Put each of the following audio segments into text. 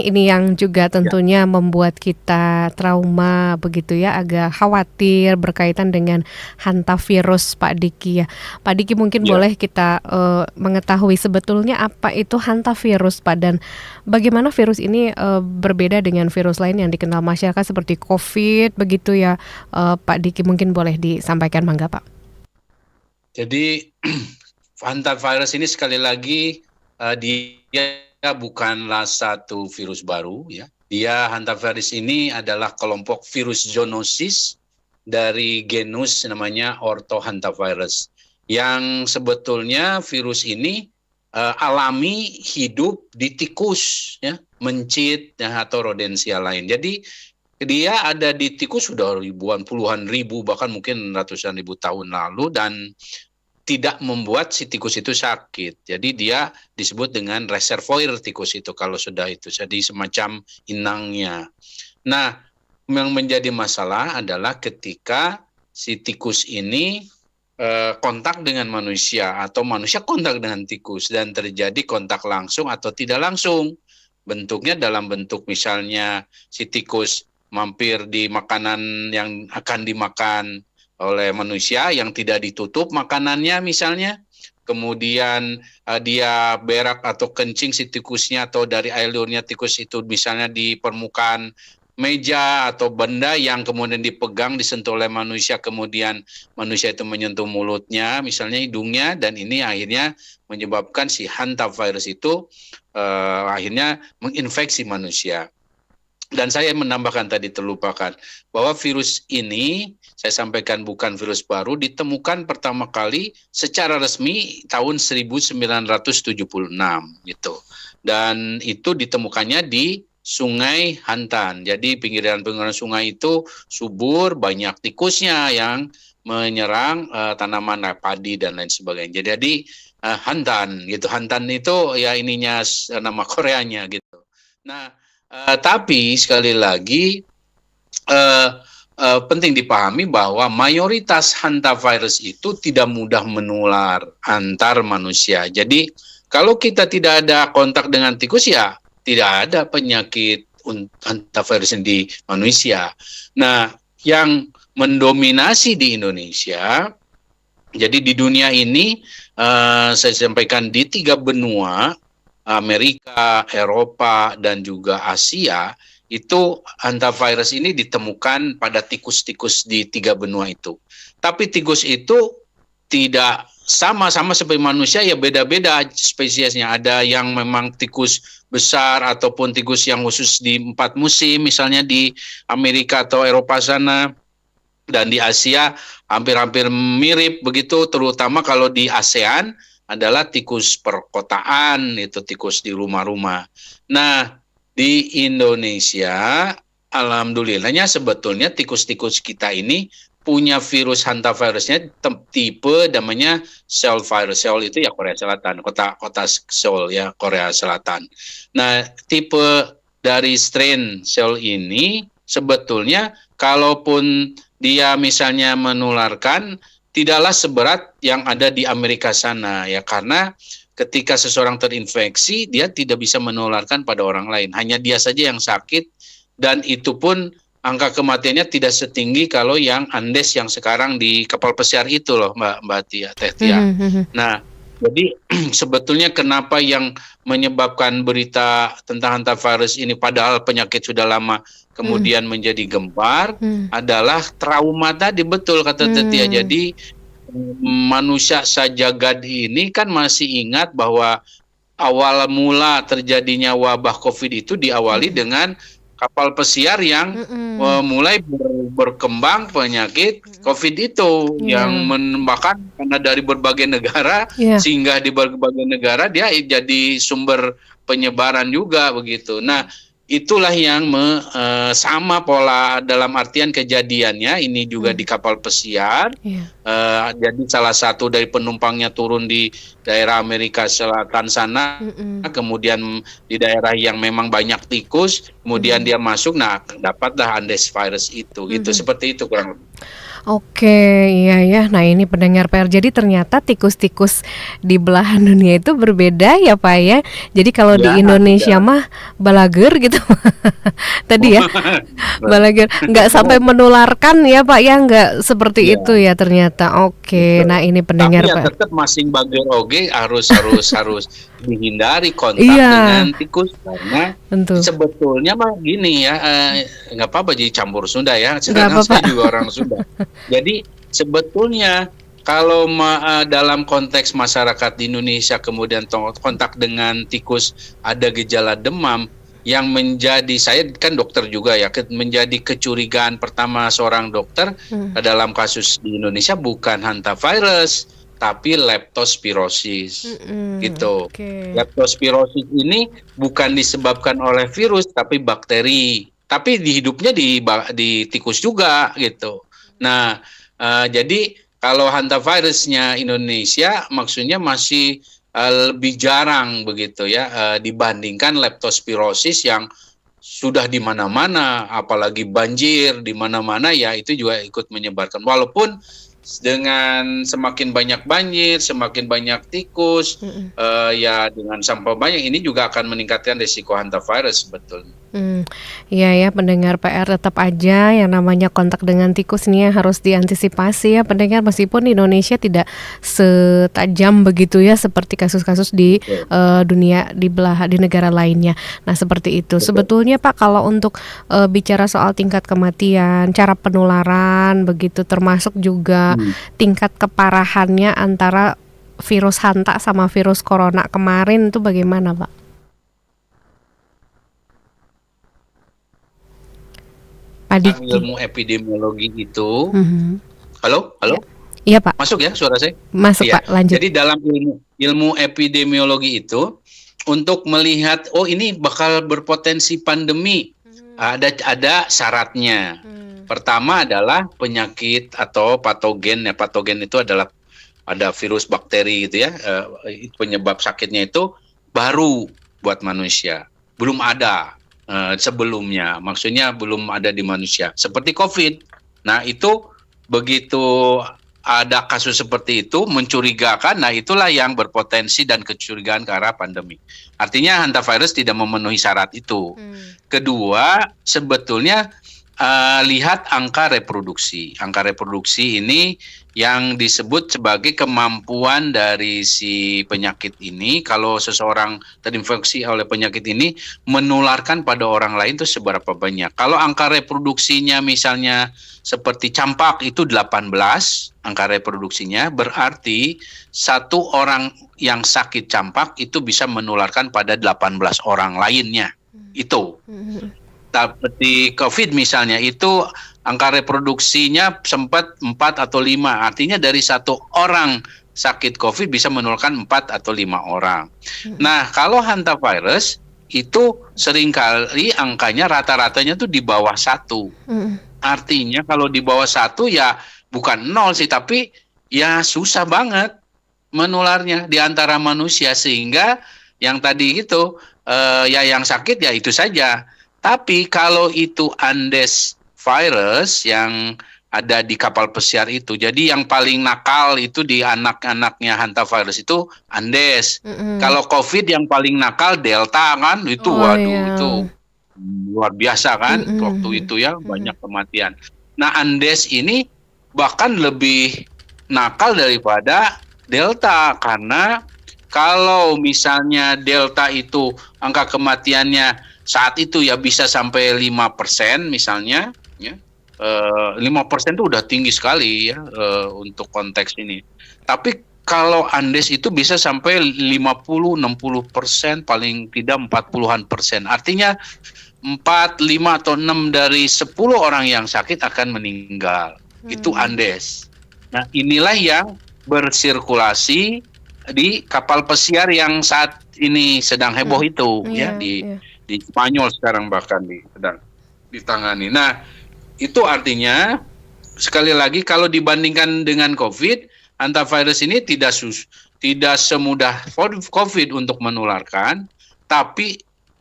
ini yang juga Ya, tentunya membuat kita trauma begitu ya, agak khawatir berkaitan dengan hantavirus Pak Diki ya. Pak Diki mungkin ya. boleh kita mengetahui sebetulnya apa itu hantavirus Pak, dan bagaimana virus ini berbeda dengan virus lain yang dikenal masyarakat seperti COVID begitu ya, Pak Diki mungkin boleh disampaikan, mangga Pak. Jadi hantavirus ini sekali lagi dia bukanlah satu virus baru ya. Hantavirus ini adalah kelompok virus zoonosis dari genus namanya Orthohantavirus. Yang sebetulnya virus ini alami hidup di tikus ya, mencit ya, atau rodensia lain. Jadi dia ada di tikus sudah ribuan, puluhan ribu, bahkan mungkin ratusan ribu tahun lalu, dan tidak membuat si tikus itu sakit. Jadi dia disebut dengan reservoir tikus itu kalau sudah itu. Jadi semacam inangnya. Nah, yang menjadi masalah adalah ketika si tikus ini kontak dengan manusia atau manusia kontak dengan tikus dan terjadi kontak langsung atau tidak langsung. Bentuknya dalam bentuk misalnya si tikus mampir di makanan yang akan dimakan oleh manusia yang tidak ditutup makanannya misalnya, kemudian dia berak atau kencing si tikusnya atau dari air liurnya tikus itu misalnya di permukaan meja atau benda yang kemudian dipegang disentuh oleh manusia, kemudian manusia itu menyentuh mulutnya misalnya hidungnya, dan ini akhirnya menyebabkan si hantavirus itu akhirnya menginfeksi manusia. Dan saya menambahkan tadi terlupakan bahwa virus ini saya sampaikan bukan virus baru, ditemukan pertama kali secara resmi tahun 1976 gitu. Dan itu ditemukannya di Sungai Hantan. Jadi pinggiran-pinggiran sungai itu subur, banyak tikusnya yang menyerang tanaman padi dan lain sebagainya. Jadi Hantan gitu. Hantan itu ya ininya nama Koreanya gitu. Nah, tapi sekali lagi penting dipahami bahwa mayoritas hantavirus itu tidak mudah menular antar manusia. Jadi kalau kita tidak ada kontak dengan tikus ya tidak ada penyakit hantavirus di manusia. Nah, yang mendominasi di Indonesia, jadi di dunia ini saya sampaikan di 3 benua, Amerika, Eropa, dan juga Asia, itu hantavirus ini ditemukan pada tikus-tikus di 3 benua itu. Tapi tikus itu tidak sama seperti manusia, ya beda-beda spesiesnya. Ada yang memang tikus besar ataupun tikus yang khusus di 4 musim, misalnya di Amerika atau Eropa sana. Dan di Asia hampir-hampir mirip begitu, terutama kalau di ASEAN adalah tikus perkotaan, itu tikus di rumah-rumah. Nah, di Indonesia, alhamdulillahnya sebetulnya tikus-tikus kita ini punya virus hantavirusnya tipe namanya Seoul virus. Seoul itu ya Korea Selatan, kota Seoul ya Korea Selatan. Nah, tipe dari strain Seoul ini sebetulnya kalaupun dia misalnya menularkan tidaklah seberat yang ada di Amerika sana ya, karena ketika seseorang terinfeksi dia tidak bisa menularkan pada orang lain, hanya dia saja yang sakit, dan itu pun angka kematiannya tidak setinggi kalau yang Andes yang sekarang di kapal pesiar itu loh Mbak Tia. Nah, jadi sebetulnya kenapa yang menyebabkan berita tentang hantavirus ini padahal penyakit sudah lama kemudian menjadi gempar adalah trauma tadi, betul kata Tia. Jadi manusia sajagad ini kan masih ingat bahwa awal mula terjadinya wabah COVID itu diawali dengan kapal pesiar yang mulai berkembang penyakit COVID itu, yang bahkan karena dari berbagai negara sehingga di berbagai negara dia jadi sumber penyebaran juga begitu. Nah, itulah yang sama pola dalam artian kejadiannya ini juga di kapal pesiar. Jadi salah satu dari penumpangnya turun di daerah Amerika Selatan sana, kemudian di daerah yang memang banyak tikus, kemudian dia masuk, nah dapatlah Andes virus itu, gitu seperti itu kurang lebih. Oke, iya ya. Nah ini pendengar PR, jadi ternyata tikus-tikus di belahan dunia itu berbeda ya Pak ya. Jadi kalau Ya, di Indonesia beda. mah balager gitu. Tadi ya, balager nggak sampai menularkan ya Pak ya, nggak seperti itu Ya, ya ternyata. Oke, nah betul. ini Tapi pendengar ya PR. tetap masing bager oge harus dihindari kontak Iya, dengan tikus karena tentu. sebetulnya mah gini ya, nggak apa-apa jadi campur Sunda ya. Nggak Karena apa saya Pak. juga orang Sunda. Jadi sebetulnya kalau dalam konteks masyarakat di Indonesia kemudian kontak dengan tikus ada gejala demam yang menjadi, saya kan dokter juga ya, menjadi kecurigaan pertama seorang dokter Hmm. dalam kasus di Indonesia bukan hantavirus tapi leptospirosis gitu. Oke. Leptospirosis ini bukan disebabkan oleh virus tapi bakteri. Tapi di hidupnya di tikus juga gitu. Nah, jadi kalau hantavirusnya Indonesia maksudnya masih lebih jarang begitu ya, dibandingkan leptospirosis yang sudah di mana-mana, apalagi banjir di mana-mana ya itu juga ikut menyebarkan. Walaupun dengan semakin banyak banjir, semakin banyak tikus, Mm-mm. ya dengan sampah banyak ini juga akan meningkatkan risiko hantavirus sebetulnya. Hmm, iya ya pendengar PR, tetap aja yang namanya kontak dengan tikus nih ya harus diantisipasi ya pendengar, meskipun di Indonesia tidak setajam begitu ya seperti kasus-kasus di Betul, dunia di negara lainnya. Nah seperti itu. betul. Sebetulnya Pak kalau untuk bicara soal tingkat kematian, cara penularan begitu, termasuk juga Hmm. tingkat keparahannya antara virus hanta sama virus corona kemarin itu bagaimana Pak? Pak Diki. Ilmu epidemiologi itu, Mhm. halo, Iya. halo, Iya, Pak. masuk ya suara saya? Masuk, Iya. Pak, lanjut. Jadi dalam ilmu epidemiologi itu untuk melihat oh ini bakal berpotensi pandemi, ada syaratnya. Pertama adalah penyakit atau patogen. Ya, patogen itu adalah ada virus, bakteri gitu ya. Penyebab sakitnya itu baru buat manusia. Belum ada sebelumnya. Maksudnya belum ada di manusia. Seperti COVID. Nah, itu begitu ada kasus seperti itu mencurigakan, nah itulah yang berpotensi dan kecurigaan ke arah pandemi. Artinya hantavirus tidak memenuhi syarat itu. Kedua, sebetulnya lihat angka reproduksi. Angka reproduksi ini yang disebut sebagai kemampuan dari si penyakit ini. Kalau seseorang terinfeksi oleh penyakit ini menularkan pada orang lain itu seberapa banyak. Kalau angka reproduksinya misalnya seperti campak itu 18 angka reproduksinya, berarti satu orang yang sakit campak itu bisa menularkan pada 18 orang lainnya. Itu. Seperti COVID misalnya itu angka reproduksinya sempat 4 atau 5. Artinya dari satu orang sakit COVID bisa menularkan 4 atau 5 orang. Nah, kalau hantavirus itu seringkali angkanya rata-ratanya tuh di bawah 1. Artinya kalau di bawah 1 ya bukan 0 sih, tapi ya susah banget menularnya di antara manusia. Sehingga yang tadi itu ya yang sakit ya itu saja. Tapi kalau itu Andes virus yang ada di kapal pesiar itu, jadi yang paling nakal itu di anak-anaknya hantavirus itu Andes. Kalau COVID yang paling nakal Delta kan, itu Oh, waduh iya. itu luar biasa kan waktu Mhm. itu ya banyak kematian. Nah Andes ini bahkan lebih nakal daripada Delta karena kalau misalnya Delta itu angka kematiannya saat itu ya bisa sampai 5% misalnya, ya 5% itu udah tinggi sekali ya untuk konteks ini. Tapi kalau Andes itu bisa sampai 50-60%, paling tidak 40-an%. Artinya 4, 5 atau 6 dari 10 orang yang sakit akan meninggal. Itu Andes. Nah, inilah yang bersirkulasi di kapal pesiar yang saat ini sedang heboh itu ya Iya, iya. di Spanyol sekarang bahkan sedang ditangani. Nah, itu artinya sekali lagi kalau dibandingkan dengan COVID, hantavirus ini tidak semudah COVID untuk menularkan, tapi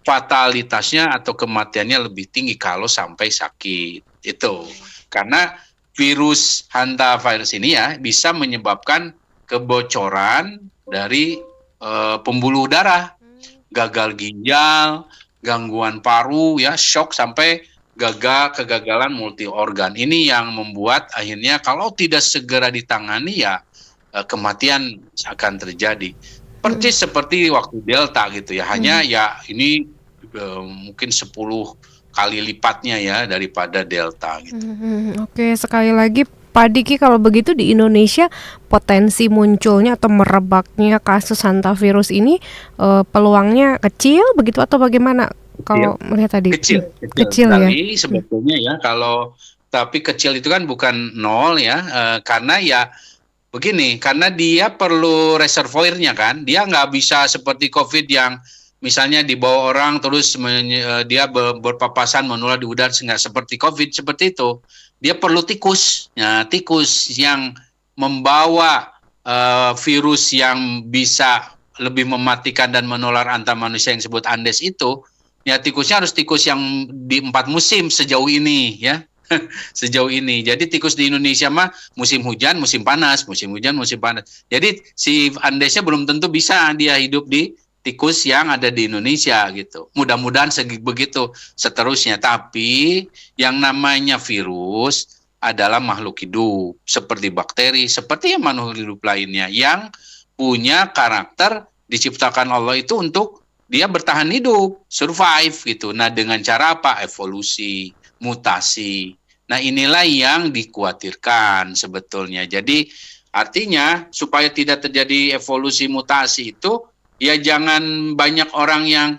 fatalitasnya atau kematiannya lebih tinggi kalau sampai sakit. Itu. Karena virus hantavirus ini ya bisa menyebabkan kebocoran dari pembuluh darah, gagal ginjal, gangguan paru, ya, shock sampai kegagalan multi organ. Ini yang membuat akhirnya kalau tidak segera ditangani ya kematian akan terjadi. Persis seperti waktu Delta gitu ya. Hanya ya ini mungkin 10 kali lipatnya ya daripada Delta gitu. Oke, sekali lagi Pak Diki, kalau begitu di Indonesia potensi munculnya atau merebaknya kasus hantavirus ini peluangnya kecil begitu atau bagaimana kalau melihat tadi? Kecil ya. Sebetulnya ya, kalau tapi kecil itu kan bukan nol ya, karena ya begini, karena dia perlu reservoirnya kan, dia nggak bisa seperti COVID yang misalnya dibawa orang terus dia berpapasan menular di udara, nggak seperti COVID seperti itu. Dia perlu tikus, ya, tikus yang membawa virus yang bisa lebih mematikan dan menular antar manusia yang disebut Andes itu. Ya, tikusnya harus tikus yang di 4 musim sejauh ini ya. Sejauh ini. Jadi tikus di Indonesia mah musim hujan, musim panas, musim hujan, musim panas. Jadi si Andesnya belum tentu bisa dia hidup di tikus yang ada di Indonesia gitu. Mudah-mudahan begitu seterusnya. Tapi yang namanya virus adalah makhluk hidup seperti bakteri, seperti yang makhluk hidup lainnya yang punya karakter diciptakan Allah itu untuk dia bertahan hidup, survive gitu. Nah, dengan cara apa? Evolusi, mutasi. Nah, inilah yang dikhawatirkan sebetulnya. Jadi artinya supaya tidak terjadi evolusi mutasi itu, ya jangan banyak orang yang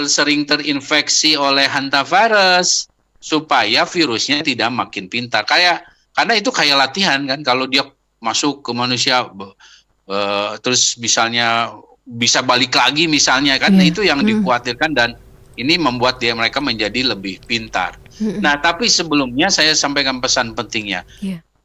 sering terinfeksi oleh hantavirus supaya virusnya tidak makin pintar. Karena itu kayak latihan kan, kalau dia masuk ke manusia terus misalnya bisa balik lagi misalnya kan, itu yang dikhawatirkan dan ini membuat mereka menjadi lebih pintar. Nah, tapi sebelumnya saya sampaikan pesan pentingnya.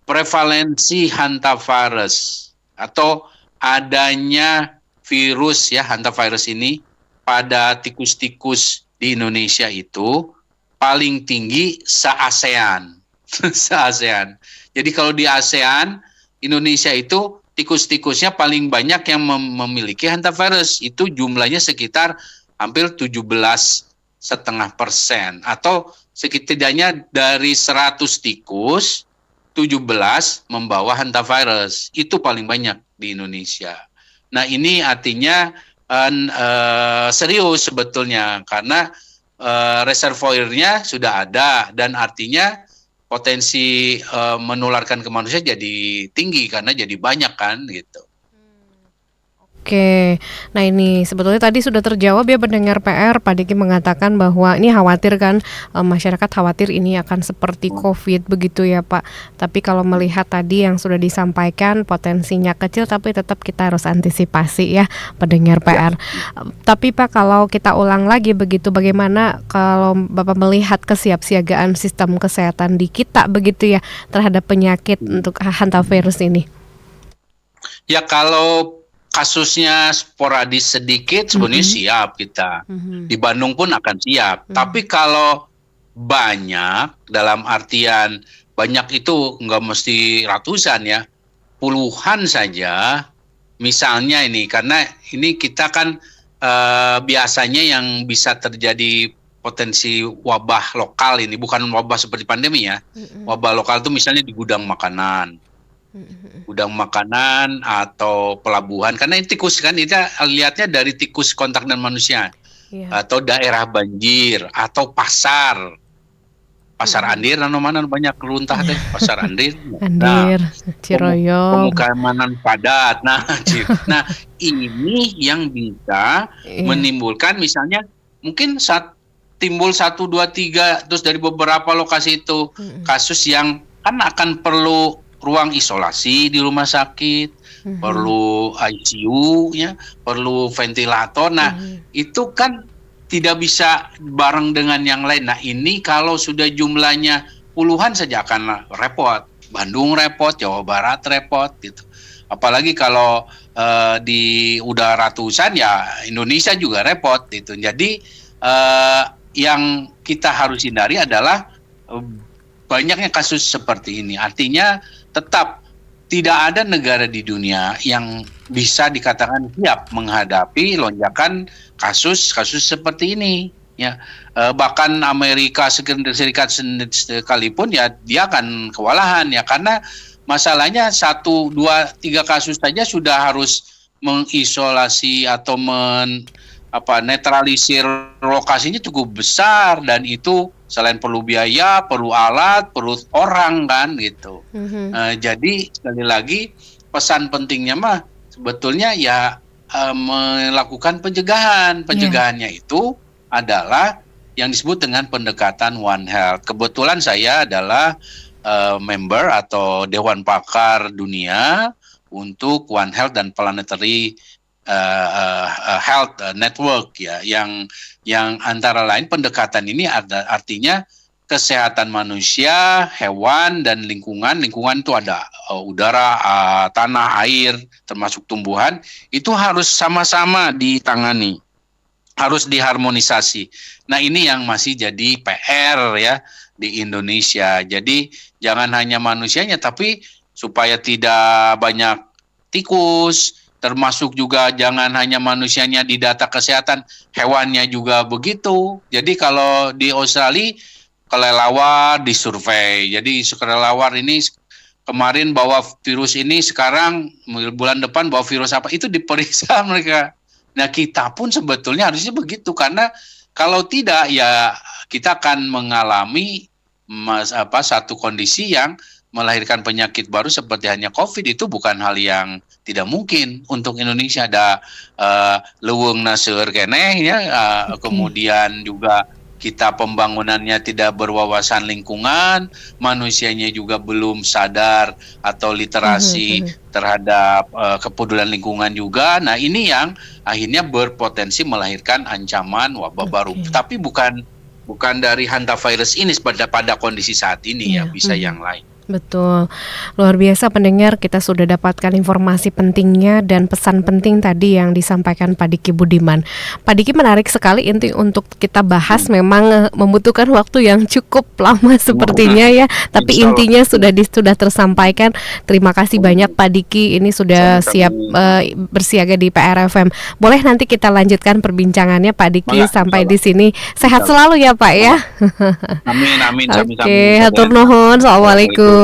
Prevalensi hantavirus atau adanya virus ya hantavirus ini pada tikus-tikus di Indonesia itu paling tinggi se-ASEAN. Se-ASEAN. Jadi kalau di ASEAN, Indonesia itu tikus-tikusnya paling banyak yang memiliki hantavirus. Itu jumlahnya sekitar hampir 17,5% atau setidaknya dari 100 tikus 17 membawa hantavirus. Itu paling banyak di Indonesia. Nah, ini artinya serius sebetulnya karena reservoirnya sudah ada dan artinya potensi menularkan ke manusia jadi tinggi karena jadi banyak kan gitu. Oke, nah ini sebetulnya tadi sudah terjawab ya pendengar PR. Pak Diki mengatakan bahwa ini khawatir kan, masyarakat khawatir ini akan seperti COVID begitu ya Pak. Tapi kalau melihat tadi yang sudah disampaikan potensinya kecil tapi tetap kita harus antisipasi ya pendengar PR. Tapi Pak, kalau kita ulang lagi begitu, bagaimana kalau Bapak melihat kesiapsiagaan sistem kesehatan di kita begitu ya terhadap penyakit untuk hantavirus ini? Ya kalau kasusnya sporadis sedikit sebenarnya siap kita. Di Bandung pun akan siap. Tapi kalau banyak, dalam artian banyak itu nggak mesti ratusan ya, puluhan saja. Misalnya ini, karena ini kita kan biasanya yang bisa terjadi potensi wabah lokal ini, bukan wabah seperti pandemi ya. Wabah lokal itu misalnya di gudang makanan. Gudang makanan atau pelabuhan, karena ini tikus kan, kita lihatnya dari tikus kontak dengan manusia, atau daerah banjir atau pasar Andir, mana banyak keruntah deh, pasar Andir, Ciroyom, pemukiman padat. Nah, ini yang bisa menimbulkan misalnya mungkin timbul 1, 2, 3 terus dari beberapa lokasi itu kasus yang kan akan perlu ruang isolasi di rumah sakit, perlu ICU ya, perlu ventilator. Nah, itu kan tidak bisa bareng dengan yang lain. Nah, ini kalau sudah jumlahnya puluhan saja akan repot. Bandung repot, Jawa Barat repot gitu. Apalagi kalau udah ratusan ya Indonesia juga repot gitu. Jadi yang kita harus hindari adalah banyaknya kasus seperti ini. Artinya tetap tidak ada negara di dunia yang bisa dikatakan siap menghadapi lonjakan kasus-kasus seperti ini. Ya, bahkan Amerika Serikat sekalipun ya dia akan kewalahan ya, karena masalahnya 1, 2, 3 kasus saja sudah harus mengisolasi atau netralisir lokasinya cukup besar, dan itu selain perlu biaya, perlu alat, perlu orang kan gitu. Jadi sekali lagi pesan pentingnya mah sebetulnya ya melakukan pencegahan. Pencegahannya itu adalah yang disebut dengan pendekatan One Health. Kebetulan saya adalah member atau Dewan Pakar Dunia untuk One Health dan Planetary Health Network ya, yang antara lain pendekatan ini artinya kesehatan manusia, hewan, dan lingkungan. Lingkungan itu ada udara, tanah, air, termasuk tumbuhan, itu harus sama-sama ditangani, harus diharmonisasi. Nah, ini yang masih jadi PR ya di Indonesia. Jadi jangan hanya manusianya, tapi supaya tidak banyak tikus, termasuk juga jangan hanya manusianya di data kesehatan, hewannya juga begitu. Jadi kalau di Australia, kelelawar disurvei. Jadi kelelawar ini kemarin bawa virus ini, sekarang bulan depan bawa virus apa, itu diperiksa mereka. Nah, kita pun sebetulnya harusnya begitu, karena kalau tidak ya kita akan mengalami satu kondisi yang melahirkan penyakit baru seperti hanya COVID. Itu bukan hal yang tidak mungkin untuk Indonesia. Ada leuweung naseur keneh ya, kemudian juga kita pembangunannya tidak berwawasan lingkungan, manusianya juga belum sadar atau literasi terhadap kepedulian lingkungan juga. Nah, ini yang akhirnya berpotensi melahirkan ancaman wabah baru. Tapi bukan dari hantavirus ini pada kondisi saat ini ya, bisa yang lain. Betul, luar biasa pendengar, kita sudah dapatkan informasi pentingnya dan pesan penting tadi yang disampaikan Pak Diki Budiman. Pak Diki, menarik sekali inti untuk kita bahas, memang membutuhkan waktu yang cukup lama sepertinya ya, tapi intinya sudah tersampaikan. Terima kasih banyak Pak Diki, ini sudah siap bersiaga di PRFM. Boleh nanti kita lanjutkan perbincangannya Pak Diki sampai di sini. Sehat selalu ya Pak ya. Amin. Oke, hatur nuhun. Assalamualaikum.